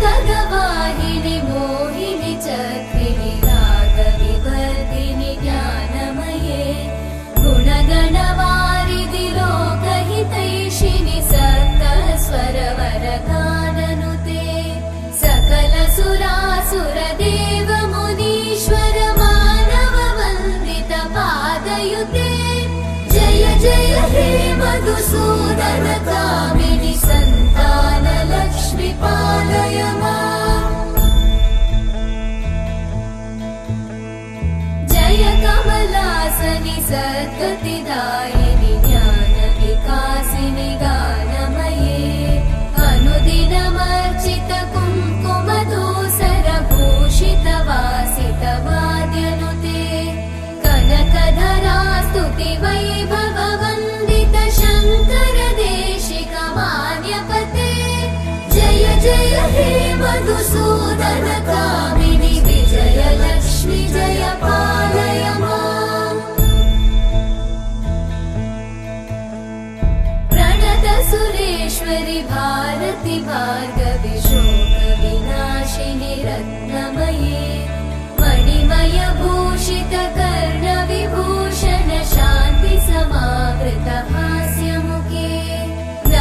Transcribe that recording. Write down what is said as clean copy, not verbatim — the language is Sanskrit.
खगवाहिनि मोहिनि चक्रिणि रागविवर्धिनि ज्ञानमये गुणगणवारिधि लोकहितैषिणि सप्तस्वरवरगाननुते सकलसुरासुरदेव मुनीश्वर मानव वन्दित पादयुते जय जय हे मधुसूदन कामिनि सन्तान लक्ष्मी पालय माम् जय कमलासनि सद्गतिदायिनि ज्ञानविकासिनि गानमये अनुदिनमर्चित कुङ्कुमधूसरभूषित वासित वाद्यनुते कनकधरा स्तुति वैभव वन्दित शङ्कर देशिक मान्यपते जय जय हे मधुसूदन कामिनि विजय लक्ष्मी जय पालय माम् प्रणत सुरेश्वरि भारति भार्गवि शोक विनाशिनि रत्नमये मणिमय भूषित